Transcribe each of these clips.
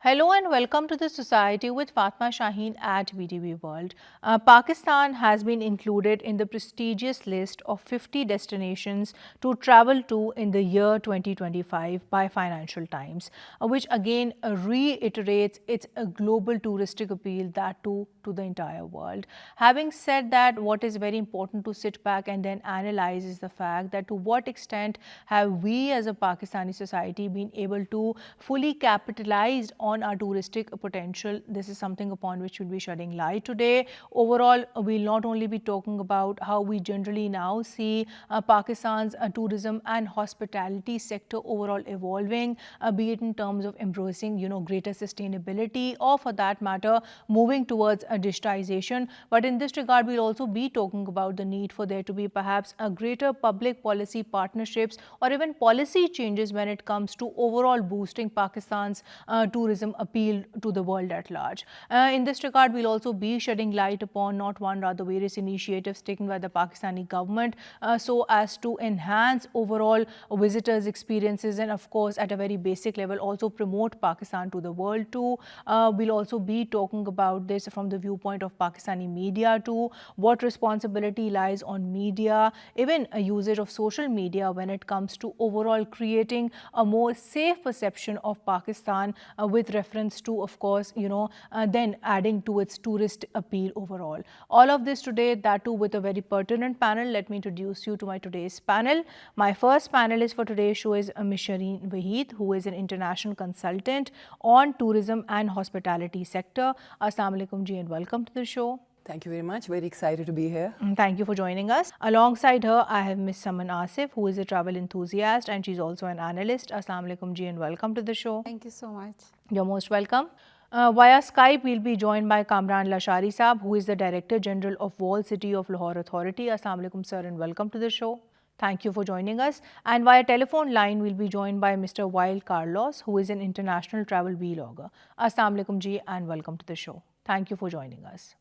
Hello and welcome to the Society with Fatima Shaheen at BTV World. Pakistan has been included in the prestigious list of 50 destinations to travel to in the year 2025 by Financial Times, which again reiterates its global touristic appeal, that too to the entire world. Having said that, what is very important to sit back and then analyze is the fact that to what extent have we as a Pakistani society been able to fully capitalize on our touristic potential. This is something upon which we'll be shedding light today. Overall, we'll not only be talking about how we generally now see Pakistan's tourism and hospitality sector overall evolving, be it in terms of embracing, greater sustainability, or for that matter, moving towards a digitization. But in this regard, we'll also be talking about the need for there to be perhaps a greater public policy partnerships or even policy changes when it comes to overall boosting Pakistan's tourism appeal to the world at large. In this regard, we'll also be shedding light upon not one, rather various initiatives taken by the Pakistani government so as to enhance overall visitors' experiences and, of course, at a very basic level, also promote Pakistan to the world too. We'll also be talking about this from the viewpoint of Pakistani media too, what responsibility lies on media, even a usage of social media when it comes to overall creating a more safe perception of Pakistan with reference to, of course, then adding to its tourist appeal overall. All of this today, that too with a very pertinent panel. Let me introduce you to my today's panel. My first panelist for today's show is Ms. Shireen Waheed, who is an international consultant on tourism and hospitality sector. Assalamu alaikum ji and welcome to the show. Thank you very much. Very excited to be here. Thank you for joining us. Alongside her, I have Ms. Saman Asif, who is a travel enthusiast and she's also an analyst. Assalamu alaikum ji and welcome to the show. Thank you so much. You're most welcome. Via Skype, we'll be joined by Kamran Lashari Saab, who is the Director General of Walled City of Lahore Authority. Assalamu alaikum sir and welcome to the show. Thank you for joining us. And via telephone line, we'll be joined by Mr. Waheed Carlos, who is an international travel vlogger. Assalamu alaikum ji and welcome to the show. Thank you for joining us.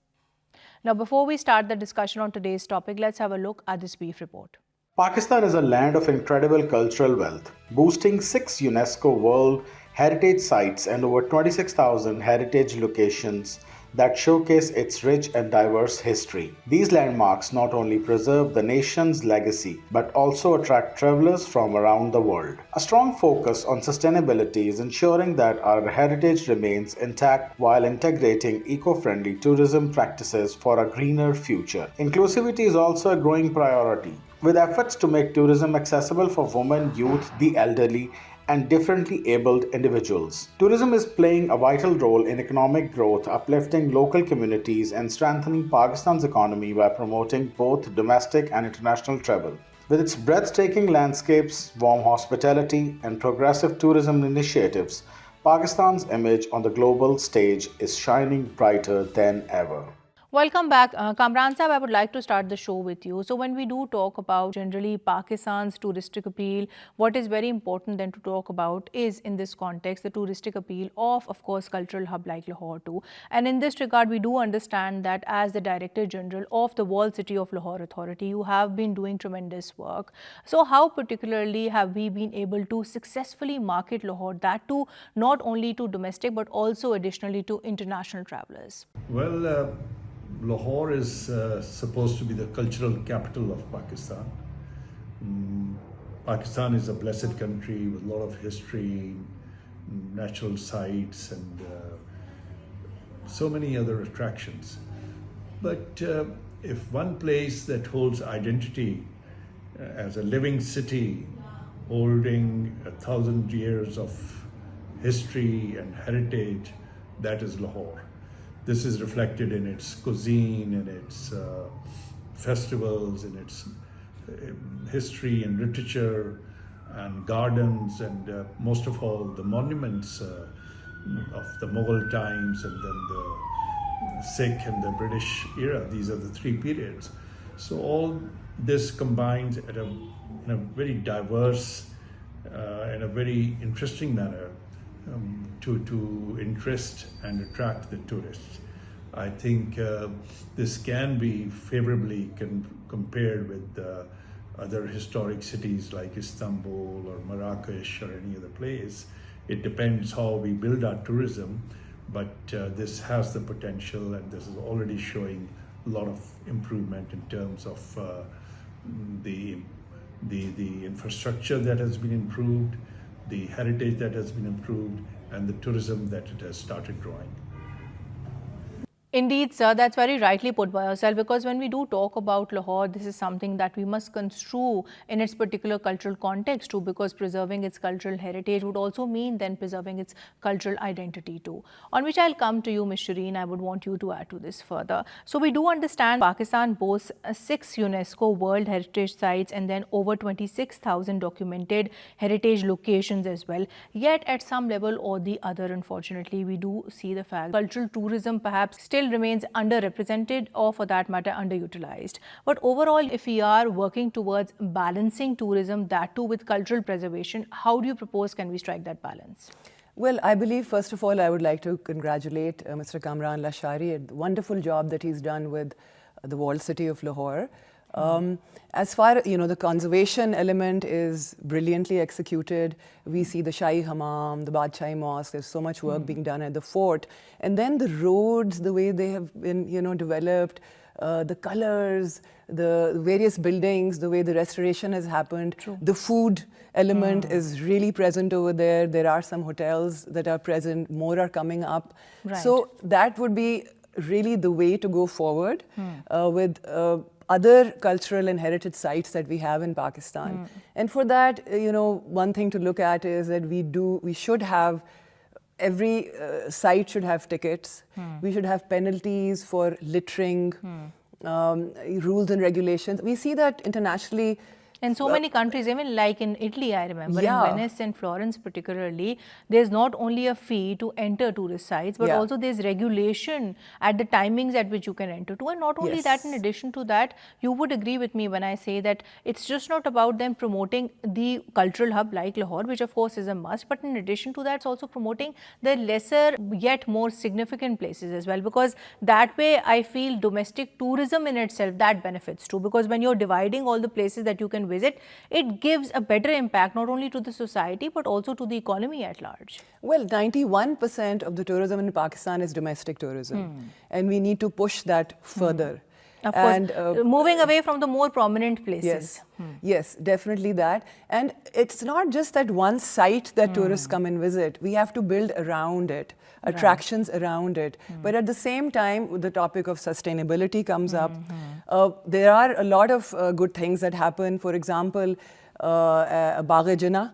Now, before we start the discussion on today's topic, let's have a look at this brief report. Pakistan is a land of incredible cultural wealth, boasting 6 UNESCO World Heritage Sites and over 26,000 heritage locations that showcase its rich and diverse history. These landmarks not only preserve the nation's legacy, but also attract travelers from around the world. A strong focus on sustainability is ensuring that our heritage remains intact while integrating eco-friendly tourism practices for a greener future. Inclusivity is also a growing priority, with efforts to make tourism accessible for women, youth, the elderly, and differently abled individuals. Tourism is playing a vital role in economic growth, uplifting local communities and strengthening Pakistan's economy by promoting both domestic and international travel. With its breathtaking landscapes, warm hospitality, and progressive tourism initiatives, Pakistan's image on the global stage is shining brighter than ever. Welcome back. Kamran Sahab, I would like to start the show with you. So when we do talk about generally Pakistan's touristic appeal, what is very important then to talk about is in this context the touristic appeal of course, cultural hub like Lahore too. And in this regard, we do understand that as the Director General of the Walled City of Lahore Authority, you have been doing tremendous work. So how particularly have we been able to successfully market Lahore, that too not only to domestic but also additionally to international travelers? Well, Lahore is supposed to be the cultural capital of Pakistan. Pakistan is a blessed country with a lot of history, natural sites, and so many other attractions. But if one place that holds identity as a living city, holding 1,000 years of history and heritage, that is Lahore. This is reflected in its cuisine, in its festivals, in its history and literature and gardens, and most of all the monuments of the Mughal times and then the Sikh and the British era. These are the 3 periods. So all this combines in a very diverse and a very interesting manner to interest and attract the tourists. I think this can be favorably compared with other historic cities like Istanbul or Marrakesh or any other place It depends how we build our tourism, but this has the potential, and this is already showing a lot of improvement in terms of the infrastructure that has been improved, the heritage that has been improved, and the tourism that it has started growing. Indeed, sir, that's very rightly put by yourself, because when we do talk about Lahore, this is something that we must construe in its particular cultural context too, because preserving its cultural heritage would also mean then preserving its cultural identity too. On which I'll come to you, Ms. Shireen. I would want you to add to this further. So we do understand Pakistan boasts 6 UNESCO World Heritage Sites and then over 26,000 documented heritage locations as well. Yet at some level or the other, unfortunately, we do see the fact cultural tourism perhaps still remains underrepresented, or for that matter underutilized. But overall, if we are working towards balancing tourism, that too with cultural preservation, how do you propose can we strike that balance? Well, I believe, first of all, I would like to congratulate Mr. Kamran Lashari at the wonderful job that he's done with the walled city of Lahore. As far, the conservation element is brilliantly executed. We see the Shahi Hammam, the Badshai Mosque, there's so much work being done at the fort. And then the roads, the way they have been, developed, the colors, the various buildings, the way the restoration has happened. True. The food element is really present over there. There are some hotels that are present, more are coming up. Right. So that would be really the way to go forward with other cultural and heritage sites that we have in Pakistan. And for that, one thing to look at is that we should have, every site should have tickets. We should have penalties for littering, rules and regulations. We see that internationally. In so many countries, even like in Italy, I remember, Yeah. in Venice and Florence particularly, there's not only a fee to enter tourist sites, but Yeah. also there's regulation at the timings at which you can enter to. And not only that, in Yes. addition to that, you would agree with me when I say that it's just not about them promoting the cultural hub like Lahore, which of course is a must, but in addition to that, it's also promoting the lesser yet more significant places as well, because that way I feel domestic tourism in itself, that benefits too, because when you're dividing all the places that you can visit, it gives a better impact not only to the society but also to the economy at large. Well, 91% of the tourism in Pakistan is domestic tourism, and we need to push that further. Of course, And moving away from the more prominent places. Yes, definitely that. And it's not just that one site that tourists come and visit. We have to build around it, attractions around it. But at the same time, the topic of sustainability comes up. There are a lot of good things that happen. For example, Bagh-e-Jinnah,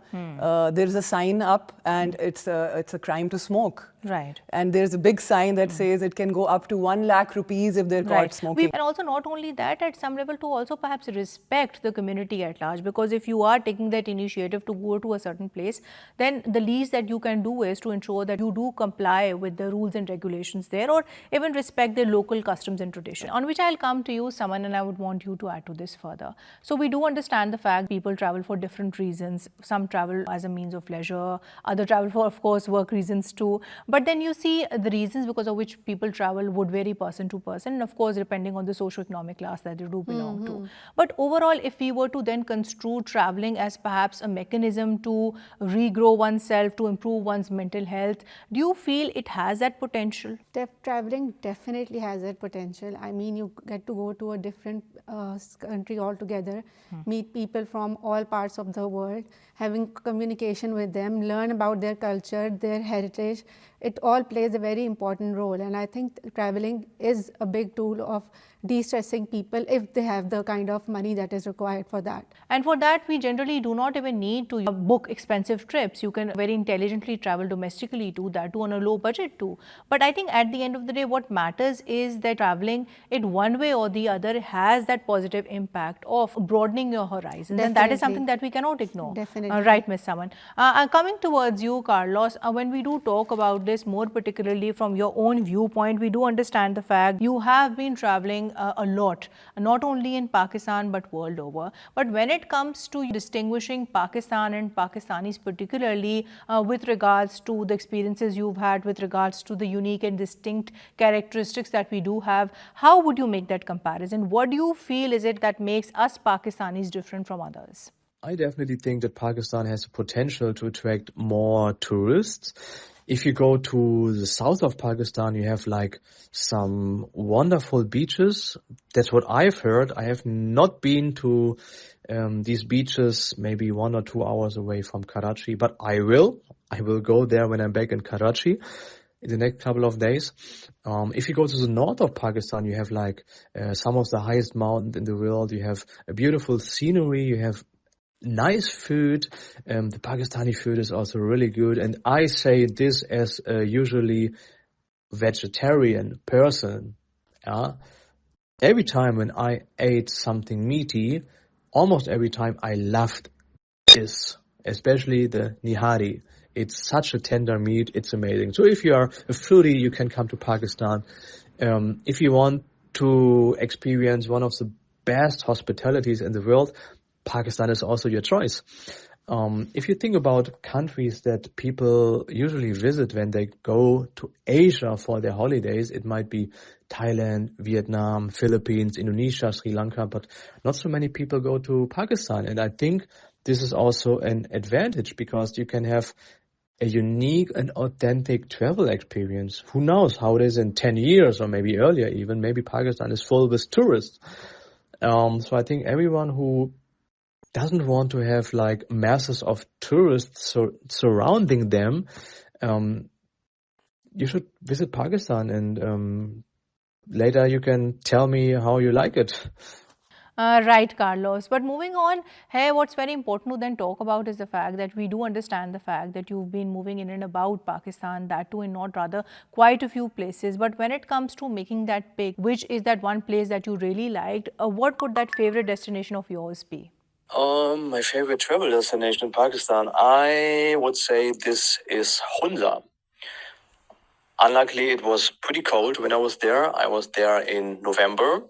there's a sign up, and it's a crime to smoke. Right. And there's a big sign that says it can go up to 1 lakh rupees if they're caught smoking. And also not only that, at some level to also perhaps respect the community at large, because if you are taking that initiative to go to a certain place, then the least that you can do is to ensure that you do comply with the rules and regulations there, or even respect the local customs and tradition. On which I'll come to you, Saman, and I would want you to add to this further. So we do understand the fact people travel for different reasons. Some travel as a means of leisure, other travel for, of course, work reasons too. But then you see the reasons because of which people travel would vary person to person, and of course depending on the socio-economic class that they do belong to. But overall, if we were to then construe traveling as perhaps a mechanism to regrow oneself, to improve one's mental health, do you feel it has that potential? Traveling definitely has that potential. I mean, you get to go to a different country altogether, meet people from all parts of the world, having communication with them, learn about their culture, their heritage. It all plays a very important role, and I think traveling is a big tool of de-stressing people if they have the kind of money that is required for that. And for that, we generally do not even need to book expensive trips. You can very intelligently travel domestically too, that too on a low budget too. But I think at the end of the day, what matters is that traveling, it one way or the other has that positive impact of broadening your horizons. Definitely. And that is something that we cannot ignore. Definitely. Right, Ms. Saman. Coming towards you, Carlos, when we do talk about this more particularly from your own viewpoint, we do understand the fact you have been traveling a lot, not only in Pakistan but world over. But when it comes to distinguishing Pakistan and Pakistanis particularly with regards to the experiences you've had, with regards to the unique and distinct characteristics that we do have, how would you make that comparison? What do you feel is it that makes us Pakistanis different from others? I definitely think that Pakistan has the potential to attract more tourists. If you go to the south of Pakistan, you have like some wonderful beaches. That's what I've heard. I have not been to these beaches, maybe 1 or 2 hours away from Karachi, but I will. I will go there when I'm back in Karachi in the next couple of days. If you go to the north of Pakistan, you have like some of the highest mountains in the world. You have a beautiful scenery. You have nice food. The Pakistani food is also really good. And I say this as a usually vegetarian person. Every time when I ate something meaty, almost every time I loved this, especially the nihari. It's such a tender meat. It's amazing. So if you are a foodie, you can come to Pakistan. If you want to experience one of the best hospitalities in the world, Pakistan is also your choice. If you think about countries that people usually visit when they go to Asia for their holidays, it might be Thailand, Vietnam, Philippines, Indonesia, Sri Lanka, but not so many people go to Pakistan. And I think this is also an advantage because you can have a unique and authentic travel experience. Who knows how it is in 10 years or maybe earlier even. Maybe Pakistan is full with tourists. So I think everyone who doesn't want to have like masses of tourists surrounding them, you should visit Pakistan and later you can tell me how you like it. Right, Carlos. But moving on, hey, what's very important to then talk about is the fact that we do understand the fact that you've been moving in and about Pakistan, that too in not rather quite a few places. But when it comes to making that pick, which is that one place that you really liked, what would that favorite destination of yours be? My favorite travel destination in Pakistan, I would say this is Hunza. Unluckily, it was pretty cold when I was there. I was there in November.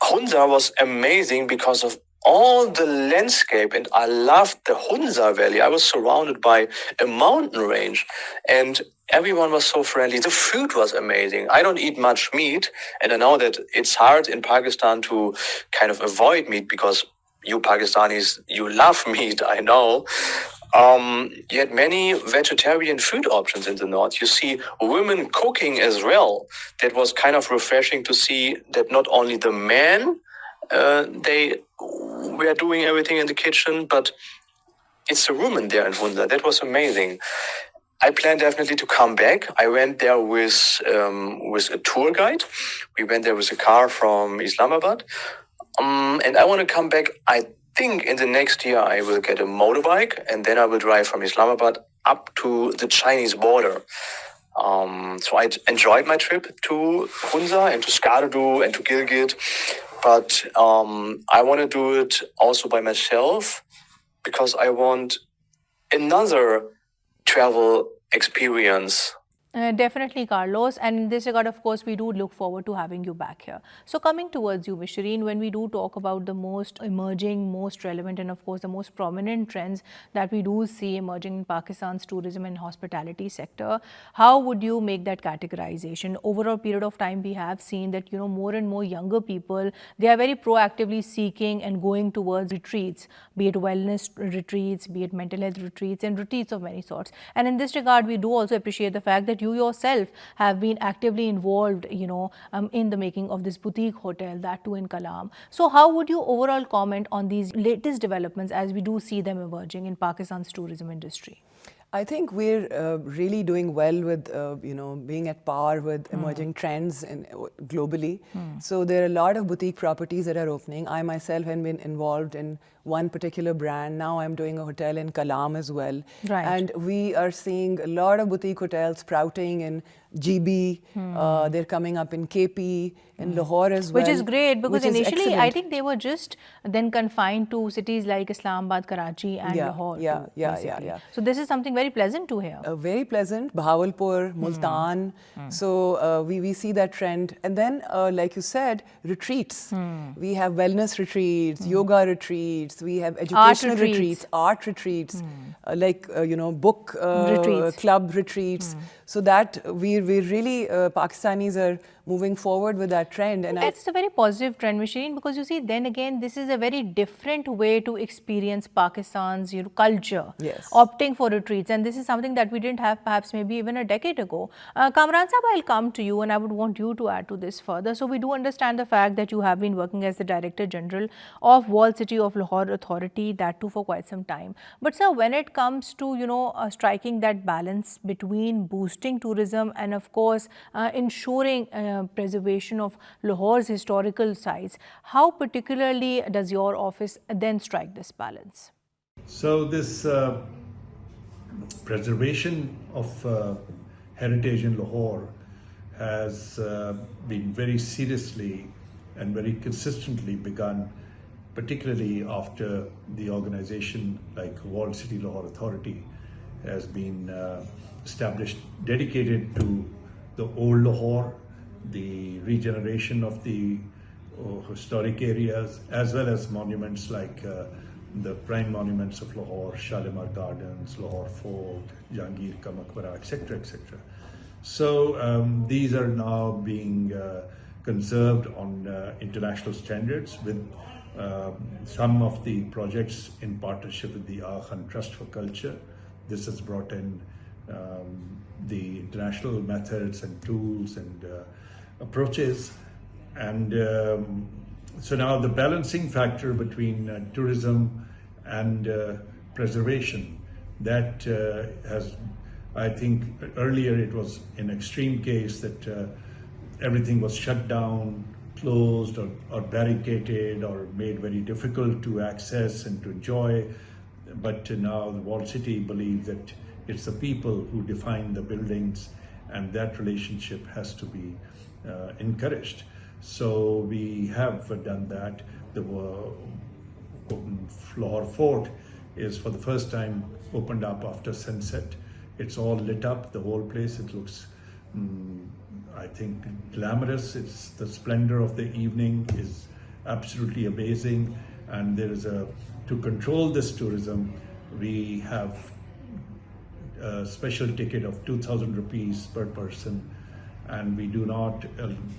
Hunza was amazing because of all the landscape, and I loved the Hunza Valley. I was surrounded by a mountain range, and everyone was so friendly. The food was amazing. I don't eat much meat, and I know that it's hard in Pakistan to kind of avoid meat because you Pakistanis, you love meat, I know. You had many vegetarian food options in the north. You see women cooking as well. That was kind of refreshing to see that not only the men, they were doing everything in the kitchen, but it's the women there in Hunza. That was amazing. I plan definitely to come back. I went there with a tour guide. We went there with a car from Islamabad. And I want to come back. I think in the next year I will get a motorbike and then I will drive from Islamabad up to the Chinese border. So I enjoyed my trip to Hunza and to Skardu and to Gilgit. But I want to do it also by myself because I want another travel experience. Definitely, Carlos. And in this regard, of course, we do look forward to having you back here. So coming towards you, Shireen, when we do talk about the most emerging, most relevant, and of course, the most prominent trends that we do see emerging in Pakistan's tourism and hospitality sector, how would you make that categorization? Over a period of time, we have seen that, more and more younger people, they are very proactively seeking and going towards retreats, be it wellness retreats, be it mental health retreats, and retreats of many sorts. And in this regard, we do also appreciate the fact that you yourself have been actively involved, in the making of this boutique hotel, that too in Kalam. So how would you overall comment on these latest developments as we do see them emerging in Pakistan's tourism industry? I think we're really doing well with, being at par with emerging trends globally. So there are a lot of boutique properties that are opening. I myself have been involved in one particular brand. Now I'm doing a hotel in Kalam as well. Right. And we are seeing a lot of boutique hotels sprouting in GB. They're coming up in KP, in Lahore as well. Which is great because initially excellent. I think they were just then confined to cities like Islamabad, Karachi and Lahore. Yeah. So this is something very pleasant to hear. Very pleasant. Bahawalpur, Multan. So we see that trend. And then, like you said, retreats. We have wellness retreats, yoga retreats. We have educational retreats, art retreats, book Retreats. club retreats. So that we really, Pakistanis are moving forward with that trend. And It's a very positive trend, Shireen, because you see, then again, this is a very different way to experience Pakistan's culture, Yes. opting for retreats. And this is something that we didn't have perhaps maybe even a decade ago. Kamran Sahab, I'll come to you and I would want you to add to this further. So we do understand the fact that you have been working as the Director General of Walled City of Lahore Authority, that too for quite some time. But sir, when it comes to, striking that balance between boosting tourism and of course ensuring preservation of Lahore's historical sites, how particularly does your office then strike this balance? So this preservation of heritage in Lahore has been very seriously and very consistently begun, particularly after the organization like Walled City Lahore Authority has been established, dedicated to the old Lahore, the regeneration of the historic areas, as well as monuments like the prime monuments of Lahore, Shalimar Gardens, Lahore Fort, Jahangir Ka Maqbara, etc., etc. So these are now being conserved on international standards, with some of the projects in partnership with the Aga Khan Trust for Culture. This has brought in the international methods and tools and approaches. And so now the balancing factor between tourism and preservation, that has, I think earlier it was an extreme case that everything was shut down, closed or barricaded or made very difficult to access and to enjoy. But now the Walled City believes that it's the people who define the buildings, and that relationship has to be encouraged. So we have done that. The Lahore Fort is for the first time opened up after sunset. It's all lit up, the whole place. It looks, I think, glamorous. It's the splendor of the evening is absolutely amazing. And there is to control this tourism, we have a special ticket of 2,000 rupees per person, and we do not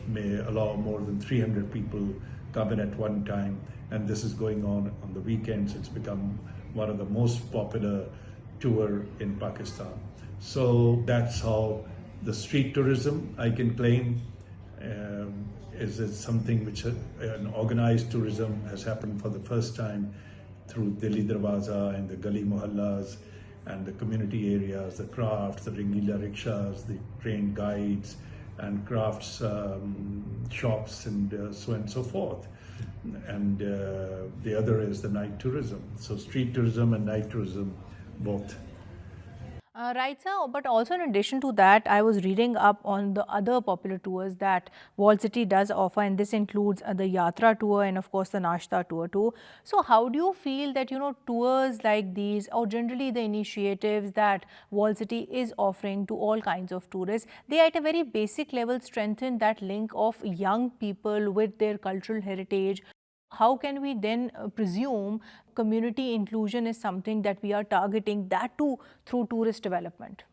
may allow more than 300 people come in at one time. And this is going on the weekends. It's become one of the most popular tour in Pakistan. So that's how the street tourism, I can claim, is something which an organized tourism has happened for the first time through Dili Darwaza and the Gali Mohallas and the community areas, the crafts, the Ringila rickshaws, the trained guides and crafts shops and so on and so forth. And the other is the night tourism. So street tourism and night tourism both. Right, sir. But also in addition to that, I was reading up on the other popular tours that Walled City does offer, and this includes the Yatra tour and of course the Nashta tour too. So how do you feel that, tours like these, or generally the initiatives that Walled City is offering to all kinds of tourists, they at a very basic level strengthen that link of young people with their cultural heritage? How can we then presume community inclusion is something that we are targeting, that too through tourist development?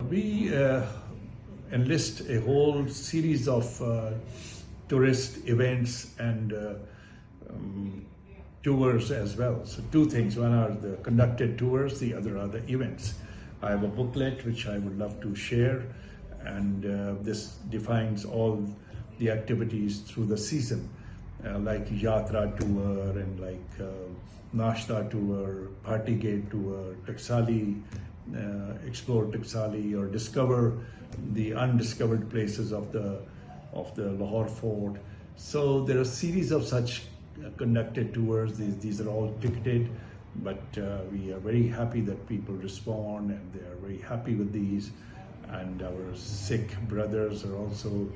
We enlist a whole series of tourist events and tours as well. So two things, one are the conducted tours, the other are the events. I have a booklet which I would love to share, and this defines all the activities through the season. Like Yatra tour and like Nashta tour, Party Gate tour, Taksali, explore Taksali or discover the undiscovered places of the Lahore Fort. So there are a series of such conducted tours. These are all ticketed, but we are very happy that people respond and they are very happy with these. And our Sikh brothers are also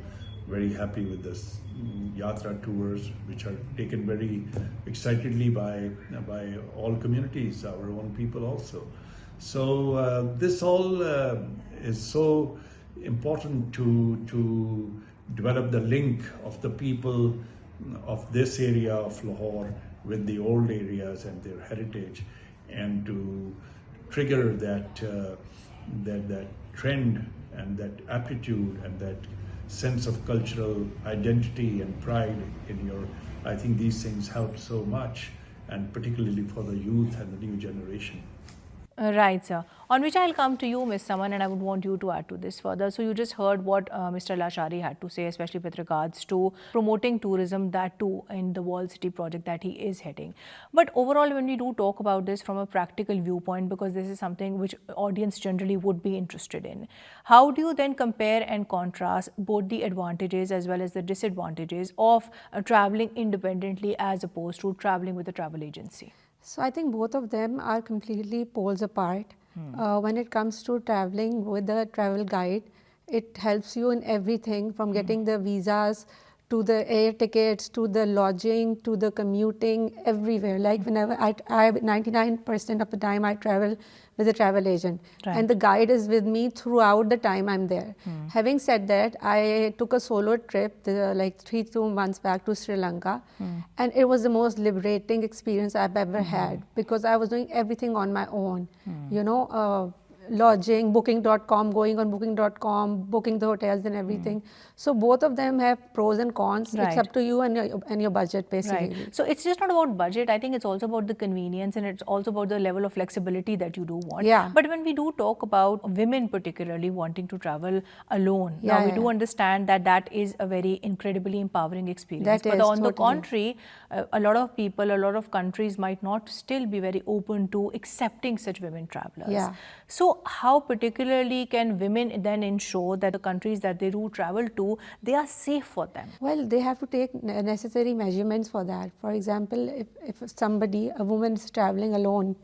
very happy with this Yatra tours, which are taken very excitedly by all communities, our own people also. So this all is so important to develop the link of the people of this area of Lahore with the old areas and their heritage, and to trigger that trend and that aptitude and that sense of cultural identity and pride in your, I think these things help so much, and particularly for the youth and the new generation. Right, sir. On which I'll come to you, Ms. Saman, and I would want you to add to this further. So you just heard what Mr. Lashari had to say, especially with regards to promoting tourism, that too in the Wall City project that he is heading. But overall, when we do talk about this from a practical viewpoint, because this is something which audience generally would be interested in, how do you then compare and contrast both the advantages as well as the disadvantages of traveling independently as opposed to traveling with a travel agency? So I think both of them are completely poles apart. When it comes to traveling with a travel guide, it helps you in everything from getting the visas to the air tickets, to the lodging, to the commuting, everywhere. Like whenever I 99% of the time I travel with a travel agent, and the guide is with me throughout the time I'm there. Having said that, I took a solo trip like 2 months back to Sri Lanka, and it was the most liberating experience I've ever had, because I was doing everything on my own. You know, lodging, booking.com, going on booking.com, booking the hotels and everything. So both of them have pros and cons. It's up to you and your budget, basically. Right. So it's just not about budget. I think it's also about the convenience, and it's also about the level of flexibility that you do want. Yeah. But when we do talk about women particularly wanting to travel alone, now we do understand that that is a very incredibly empowering experience. But on the contrary, a lot of people, a lot of countries might not still be very open to accepting such women travelers. Yeah. So how particularly can women then ensure that the countries that they do travel to, they are safe for them? Well, they have to take necessary measurements for that. For example, if somebody, a woman is traveling alone,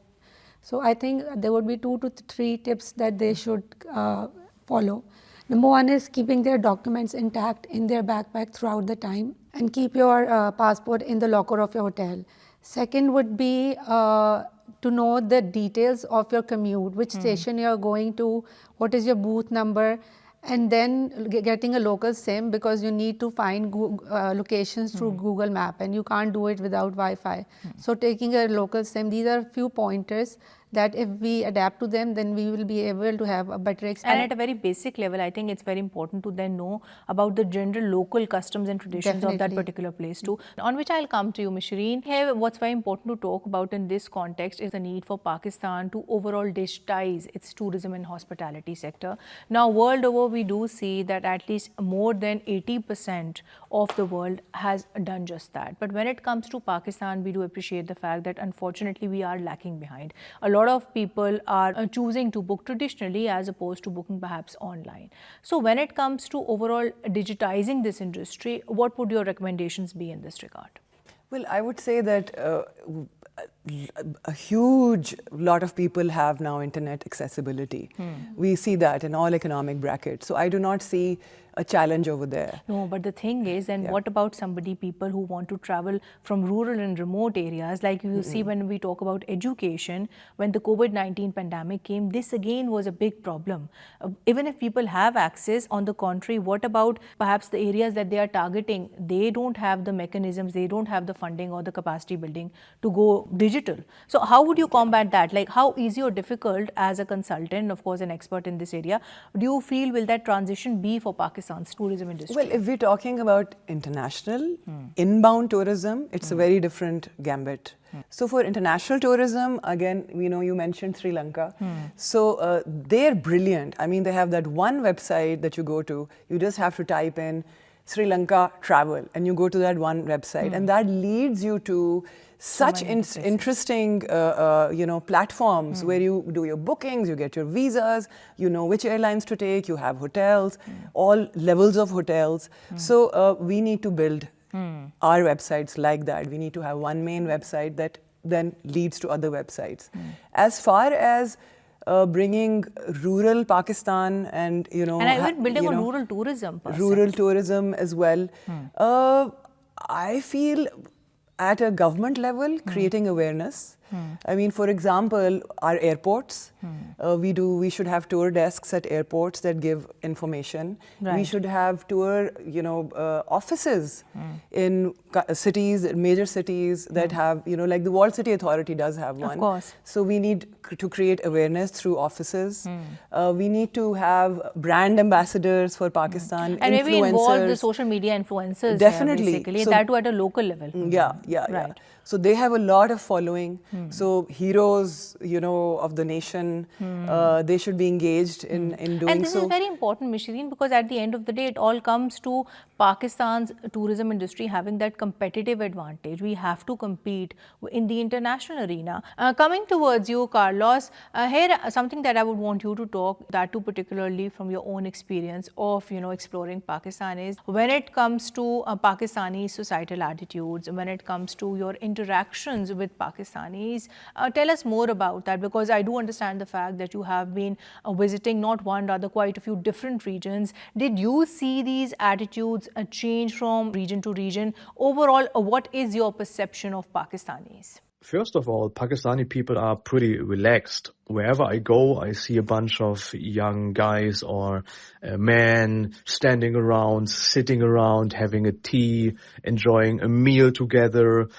so I think there would be 2 to 3 tips that they should follow. Number one is keeping their documents intact in their backpack throughout the time, and keep your passport in the locker of your hotel. Second would be to know the details of your commute, which station you are going to, what is your booth number, and then getting a local SIM, because you need to find locations through Google Map, and you can't do it without Wi-Fi. So taking a local SIM, these are a few pointers that if we adapt to them, then we will be able to have a better experience. And at a very basic level, I think it's very important to then know about the general local customs and traditions of that particular place too. On which I'll come to you, Ms. Shireen. Here, what's very important to talk about in this context is the need for Pakistan to overall digitize its tourism and hospitality sector. Now, world over, we do see that at least more than 80% of the world has done just that. But when it comes to Pakistan, we do appreciate the fact that unfortunately we are lacking behind. A lot of people are choosing to book traditionally as opposed to booking perhaps online. So when it comes to overall digitizing this industry, what would your recommendations be in this regard? Well, I would say that a huge lot of people have now internet accessibility. We see that in all economic brackets. So I do not see a challenge over there. No, but the thing is, then what about people who want to travel from rural and remote areas? Like you see when we talk about education, when the COVID-19 pandemic came, this again was a big problem. Even if people have access, on the contrary, what about perhaps the areas that they are targeting? They don't have the mechanisms, they don't have the funding or the capacity building to go digital. So how would you combat that? Like how easy or difficult as a consultant, of course an expert in this area, do you feel will that transition be for Pakistan's tourism industry? Well, if we're talking about international, inbound tourism, it's a very different gambit. So for international tourism, again, you mentioned Sri Lanka. So they're brilliant. I mean, they have that one website that you go to. You just have to type in Sri Lanka travel, and you go to that one website, and that leads you to such interesting, platforms where you do your bookings, you get your visas, you know which airlines to take, you have hotels, all levels of hotels. So we need to build our websites like that. We need to have one main website that then leads to other websites. As far as bringing rural Pakistan and, and even building on rural tourism. Rural tourism as well. I feel at a government level, creating awareness, I mean, for example, our airports, we should have tour desks at airports that give information. We Right. should have tour, offices in cities, major cities that have, like the Walled City Authority does have one. course. So we need to create awareness through offices. We need to have brand ambassadors for Pakistan, And maybe involve the influencers. social media influencers Definitely. here, basically, So- that too at a local level. Yeah. Right. So they have a lot of following. So heroes, of the nation, they should be engaged in doing And this so. is very important, Ms. Shireen, because at the end of the day, it all comes to Pakistan's tourism industry having that competitive advantage. We have to compete in the international arena. Coming towards you, Carlos, here something that I would want you to talk, that too particularly from your own experience of, exploring Pakistan, is when it comes to Pakistani societal attitudes, when it comes to your interactions with Pakistanis. Tell us more about that, because I do understand the fact that you have been visiting not one, rather quite a few different regions. Did you see these attitudes change from region to region? Overall, what is your perception of Pakistanis? First of all, Pakistani people are pretty relaxed. Wherever I go, I see a bunch of young guys or men standing around, sitting around, having a tea, enjoying a meal together.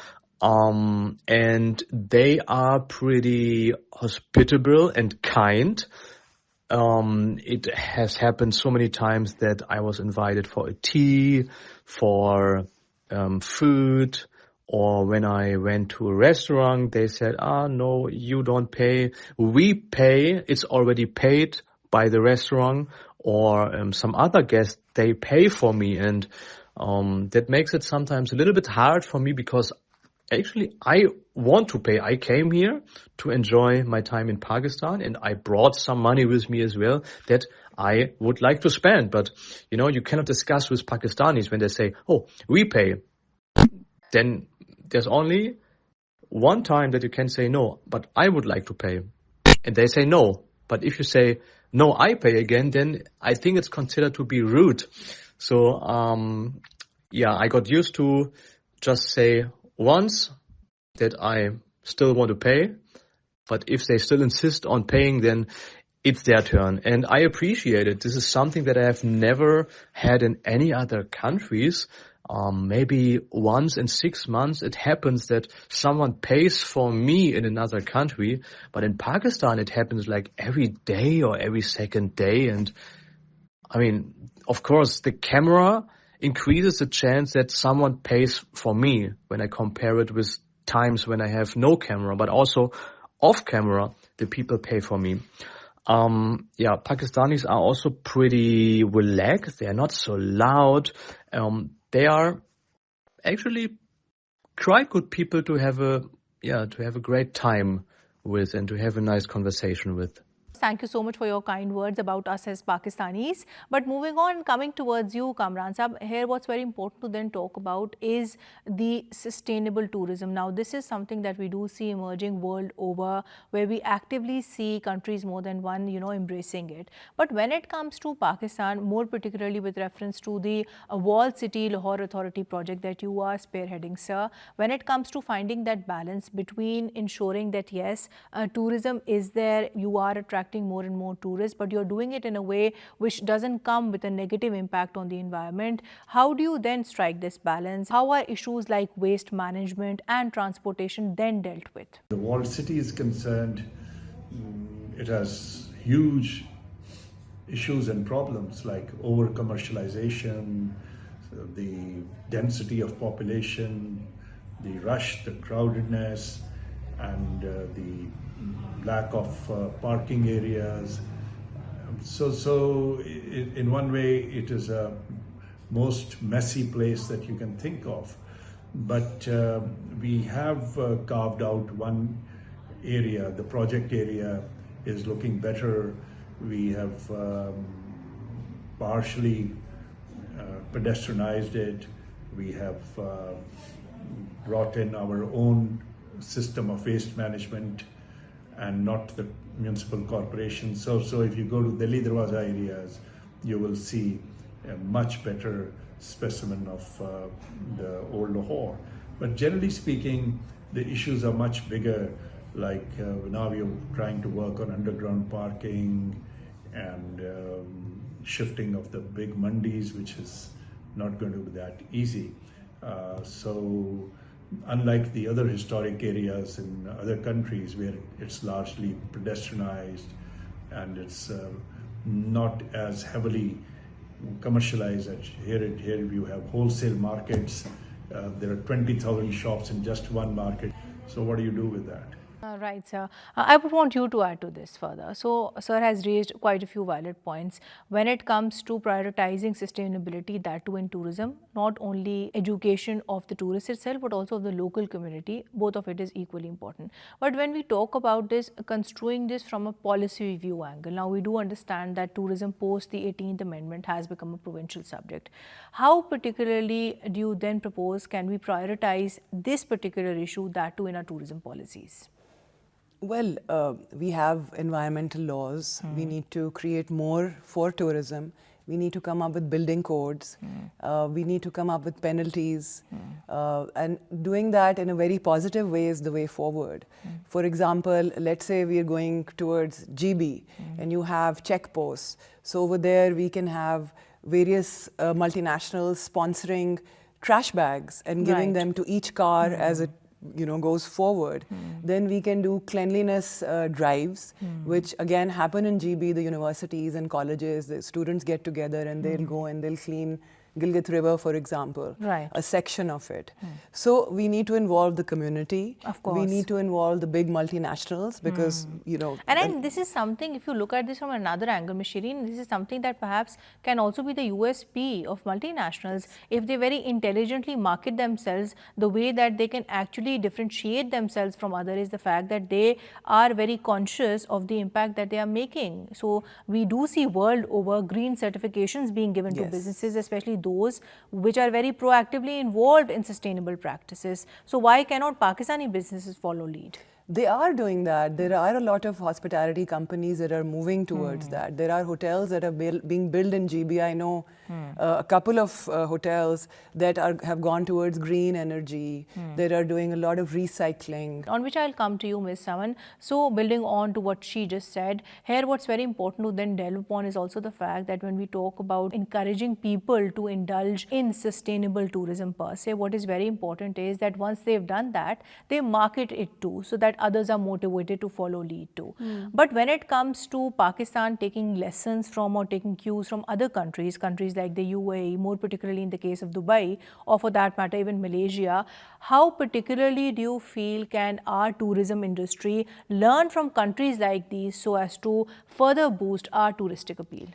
And they are pretty hospitable and kind. It has happened so many times that I was invited for a tea, for food, or when I went to a restaurant, they said, no, you don't pay. We pay. It's already paid by the restaurant, or some other guest, they pay for me. And that makes it sometimes a little bit hard for me, because actually, I want to pay. I came here to enjoy my time in Pakistan, and I brought some money with me as well that I would like to spend. But, you cannot discuss with Pakistanis when they say, oh, we pay. Then there's only one time that you can say no, but I would like to pay. And they say no. But if you say, no, I pay again, then I think it's considered to be rude. So, I got used to just say once that I still want to pay, but if they still insist on paying, then it's their turn. And I appreciate it. This is something that I have never had in any other countries. Maybe once in 6 months it happens that someone pays for me in another country, but in Pakistan it happens like every day or every second day. And I mean, of course, the camera increases the chance that someone pays for me when I compare it with times when I have no camera, but also off camera, the people pay for me. Pakistanis are also pretty relaxed. They are not so loud. They are actually quite good people to have a great time with and to have a nice conversation with. Thank you so much for your kind words about us as Pakistanis. But moving on, coming towards you, Kamran Sahab, here what's very important to then talk about is the sustainable tourism. Now, this is something that we do see emerging world over, where we actively see countries more than one, embracing it. But when it comes to Pakistan, more particularly with reference to the Walled City Lahore Authority project that you are spearheading, sir, when it comes to finding that balance between ensuring that, yes, tourism is there, you are attracting more and more tourists, but you're doing it in a way which doesn't come with a negative impact on the environment. How do you then strike this balance? How are issues like waste management and transportation then dealt with? The walled city is concerned, it has huge issues and problems like over commercialization, the density of population, the rush, the crowdedness, and the lack of parking areas. So in one way, it is a most messy place that you can think of. But we have carved out one area. The project area is looking better. We have partially pedestrianized it. We have brought in our own system of waste management and not the municipal corporation. So if you go to Delhi Darwaza areas, you will see a much better specimen of the old Lahore. But generally speaking, the issues are much bigger. Like now we are trying to work on underground parking and shifting of the big mandis, which is not going to be that easy. So unlike the other historic areas in other countries where it's largely pedestrianized and it's not as heavily commercialized. Here you have wholesale markets. There are 20,000 shops in just one market. So what do you do with that? Right, sir. I would want you to add to this further. So, sir has raised quite a few valid points when it comes to prioritizing sustainability, that too in tourism, not only education of the tourist itself, but also of the local community. Both of it is equally important. But when we talk about this, construing this from a policy review angle, now we do understand that tourism post the 18th Amendment has become a provincial subject. How particularly do you then propose can we prioritize this particular issue, that too in our tourism policies? Well, we have environmental laws. We need to create more for tourism. We need to come up with building codes. We need to come up with penalties. And doing that in a very positive way is the way forward. For example, let's say we are going towards GB and you have checkposts. So over there we can have various multinationals sponsoring trash bags and giving them to each car as it goes forward. Then we can do cleanliness drives, which again happen in GB, the universities and colleges. The students get together and they'll go and they'll clean Gilgit River, for example, a section of it. So we need to involve the community. Of course. We need to involve the big multinationals because, And this is something, if you look at this from another angle, Ms. Shireen, this is something that perhaps can also be the USP of multinationals if they very intelligently market themselves. The way that they can actually differentiate themselves from others is the fact that they are very conscious of the impact that they are making. So we do see world over green certifications being given to businesses, especially those which are very proactively involved in sustainable practices. So why cannot Pakistani businesses follow lead? They are doing that. There are a lot of hospitality companies that are moving towards that. There are hotels that are being built in GB. I know a couple of hotels that have gone towards green energy, that are doing a lot of recycling. On which I'll come to you, Ms. Saman. So building on to what she just said, here what's very important to then delve upon is also the fact that when we talk about encouraging people to indulge in sustainable tourism per se, what is very important is that once they've done that, they market it too, so that others are motivated to follow lead too. But when it comes to Pakistan taking lessons from or taking cues from other countries like the UAE, more particularly in the case of Dubai, or for that matter even Malaysia, how particularly do you feel can our tourism industry learn from countries like these so as to further boost our touristic appeal?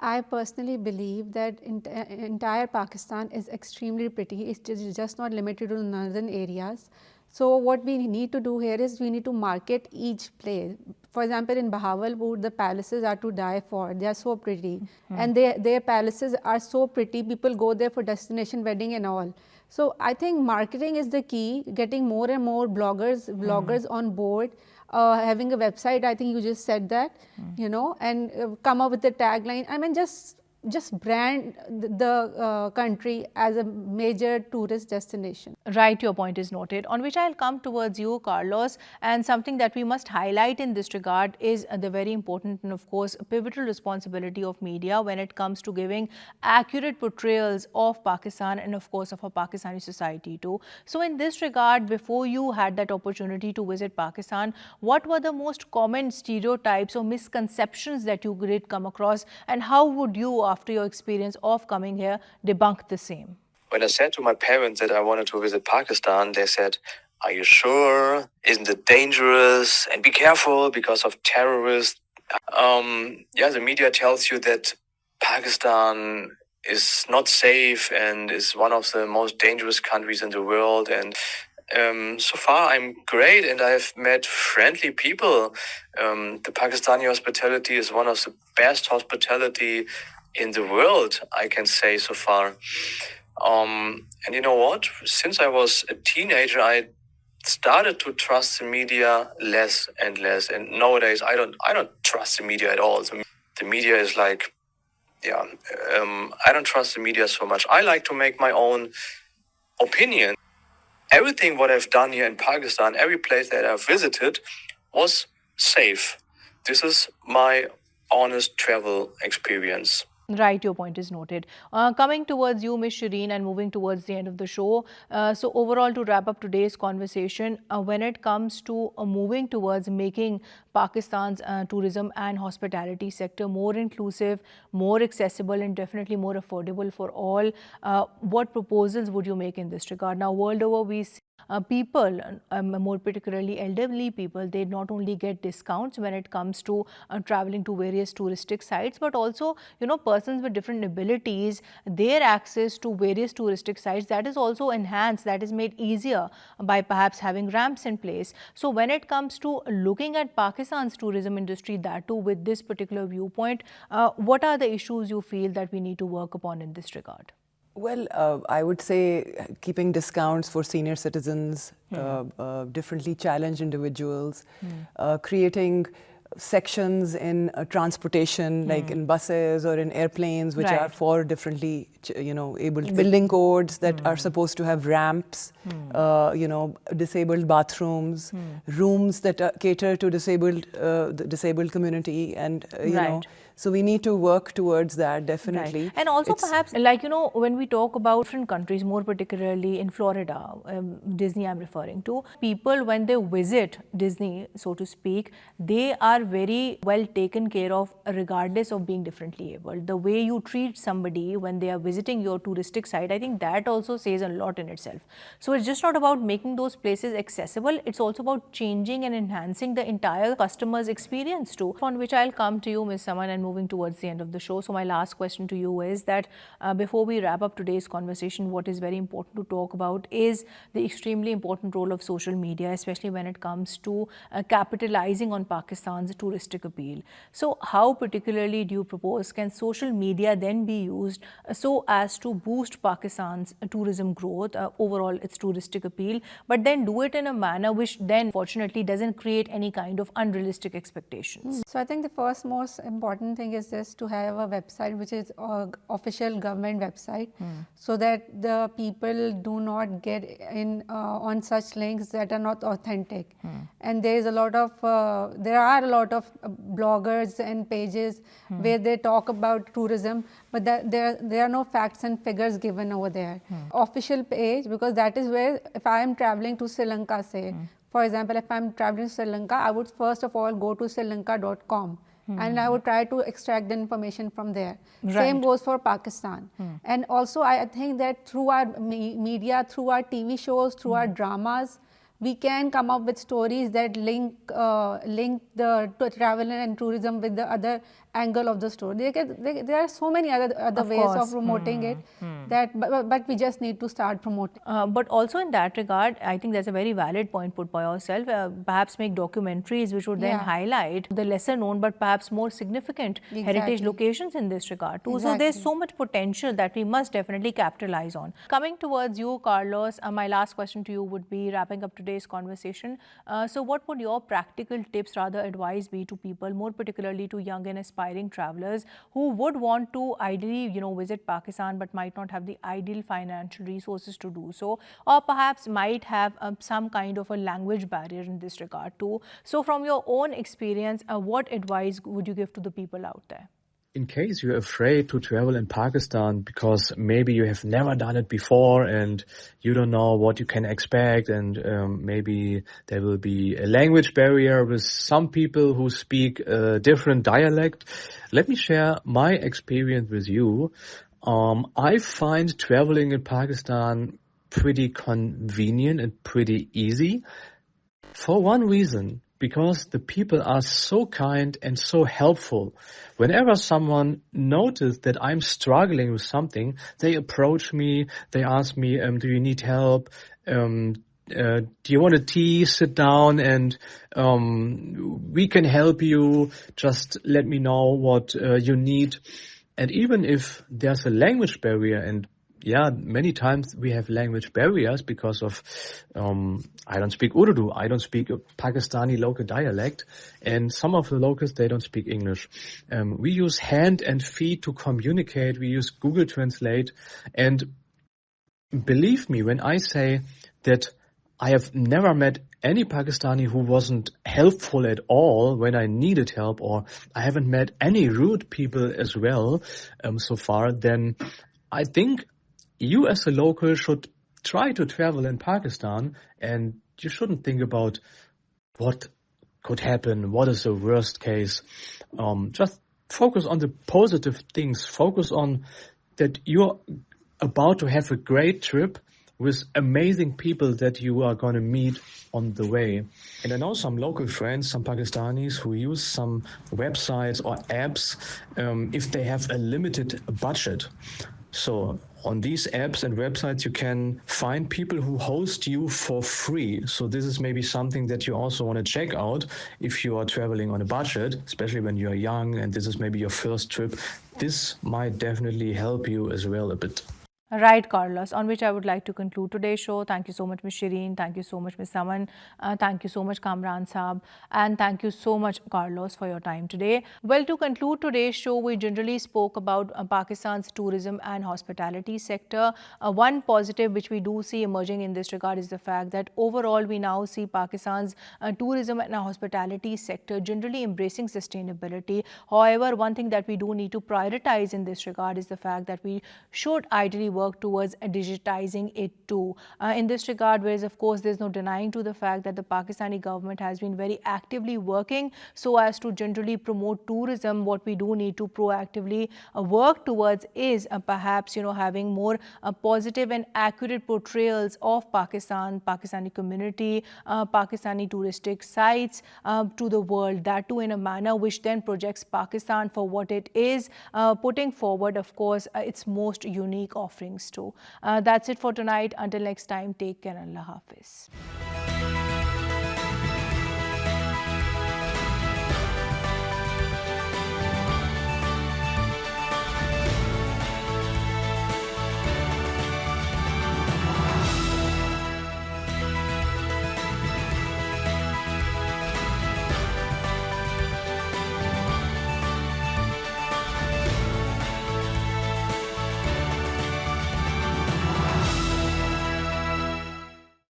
I personally believe that entire Pakistan is extremely pretty. It's just not limited to northern areas. So what we need to do here is we need to market each place. For example, in Bahawalpur, the palaces are to die for. They are so pretty. And their palaces are so pretty. People go there for destination wedding and all. So I think marketing is the key, getting more and more bloggers on board. Having a website, I think you just said that, and come up with the tagline. I mean, just brand the country as a major tourist destination. Right, your point is noted. On which I'll come towards you, Carlos. And something that we must highlight in this regard is the very important and, of course, pivotal responsibility of media when it comes to giving accurate portrayals of Pakistan and, of course, of our Pakistani society too. So in this regard, before you had that opportunity to visit Pakistan, what were the most common stereotypes or misconceptions that you did come across, and how would you, after your experience of coming here, debunk the same? When I said to my parents that I wanted to visit Pakistan, they said, "Are you sure? Isn't it dangerous? And be careful because of terrorists." The media tells you that Pakistan is not safe and is one of the most dangerous countries in the world. And so far, I'm great, and I've met friendly people. The Pakistani hospitality is one of the best hospitality in the world, I can say so far. And you know what? Since I was a teenager, I started to trust the media less and less. And nowadays, I don't trust the media at all. The media is like, I don't trust the media so much. I like to make my own opinion. everything what I've done here in Pakistan, every place that I've visited was safe. This is my honest travel experience. Right, your point is noted. Coming towards you, Ms. Shireen, and moving towards the end of the show. So overall, to wrap up today's conversation, when it comes to moving towards making Pakistan's tourism and hospitality sector more inclusive, more accessible, and definitely more affordable for all, what proposals would you make in this regard? Now, world over, we see people, more particularly elderly people, they not only get discounts when it comes to traveling to various touristic sites, but also, persons with different abilities, their access to various touristic sites, that is also enhanced, that is made easier by perhaps having ramps in place. So when it comes to looking at Pakistan's tourism industry, that too with this particular viewpoint, what are the issues you feel that we need to work upon in this regard? Well, I would say keeping discounts for senior citizens, differently challenged individuals, creating sections in transportation, like in buses or in airplanes, which are for differently, abled, building codes that are supposed to have ramps, disabled bathrooms, rooms that cater to the disabled community, and so we need to work towards that, definitely. Right. And also perhaps, when we talk about different countries, more particularly in Florida, Disney I'm referring to, people when they visit Disney, so to speak, they are very well taken care of regardless of being differently abled. The way you treat somebody when they are visiting your touristic site, I think that also says a lot in itself. So it's just not about making those places accessible, it's also about changing and enhancing the entire customer's experience too, on which I'll come to you, Ms. Saman, and moving towards the end of the show. So my last question to you is that before we wrap up today's conversation, what is very important to talk about is the extremely important role of social media, especially when it comes to capitalizing on Pakistan's touristic appeal. So how particularly do you propose can social media then be used so as to boost Pakistan's tourism growth, overall its touristic appeal, but then do it in a manner which then fortunately doesn't create any kind of unrealistic expectations? So I think the first most important thing is this, to have a website which is an official government website, so that the people do not get in on such links that are not authentic. And there are a lot of bloggers and pages where they talk about tourism, but there are no facts and figures given over there. Official page, because that is where, if I am traveling to Sri Lanka, say, for example, if I'm traveling to Sri Lanka, I would first of all go to srilanka.com. And I would try to extract the information from there. Same goes for Pakistan. And also I think that through our media, through our TV shows, through our dramas, we can come up with stories that link the travel and tourism with the other angle of the story. There are so many other ways of promoting it, but we just need to start promoting. But also in that regard, I think there's a very valid point put by yourself. Perhaps make documentaries which would then highlight the lesser known but perhaps more significant heritage locations in this regard too. So there's so much potential that we must definitely capitalize on. Coming towards you, Carlos, my last question to you would be, wrapping up today's conversation. So what would your practical tips, rather advice, be to people, more particularly to young and aspiring travelers who would want to ideally, visit Pakistan but might not have the ideal financial resources to do so, or perhaps might have some kind of a language barrier in this regard too? So from your own experience, what advice would you give to the people out there? In case you're afraid to travel in Pakistan because maybe you have never done it before and you don't know what you can expect, and maybe there will be a language barrier with some people who speak a different dialect, let me share my experience with you. I find traveling in Pakistan pretty convenient and pretty easy for one reason. Because the people are so kind and so helpful. Whenever someone notices that I'm struggling with something, they approach me, they ask me, do you need help? Do you want a tea? Sit down and we can help you. Just let me know what you need. And even if there's a language barrier, and many times we have language barriers because of I don't speak Urdu, I don't speak a Pakistani local dialect, and some of the locals, they don't speak English. We use hand and feet to communicate, we use Google Translate, and believe me when I say that I have never met any Pakistani who wasn't helpful at all when I needed help, or I haven't met any rude people as well so far. Then I think you as a local should try to travel in Pakistan, and you shouldn't think about what could happen, what is the worst case. Just focus on the positive things. Focus on that you're about to have a great trip with amazing people that you are going to meet on the way. And I know some local friends, some Pakistanis who use some websites or apps if they have a limited budget. So on these apps and websites, you can find people who host you for free. So this is maybe something that you also want to check out if you are traveling on a budget, especially when you're young and this is maybe your first trip. This might definitely help you as well a bit. Right, Carlos, on which I would like to conclude today's show. Thank you so much, Ms. Shireen. Thank you so much, Ms. Saman. Thank you so much, Kamran Saab. And thank you so much, Carlos, for your time today. Well, to conclude today's show, we generally spoke about Pakistan's tourism and hospitality sector. One positive which we do see emerging in this regard is the fact that overall we now see Pakistan's tourism and hospitality sector generally embracing sustainability. However, one thing that we do need to prioritize in this regard is the fact that we should ideally work towards digitizing it too. In this regard, whereas of course there's no denying to the fact that the Pakistani government has been very actively working so as to generally promote tourism, what we do need to proactively work towards is perhaps having more positive and accurate portrayals of Pakistan, Pakistani community, Pakistani touristic sites to the world, that too in a manner which then projects Pakistan for what it is, putting forward of course its most unique offerings too. That's it for tonight. Until next time, take care. Allah Hafiz.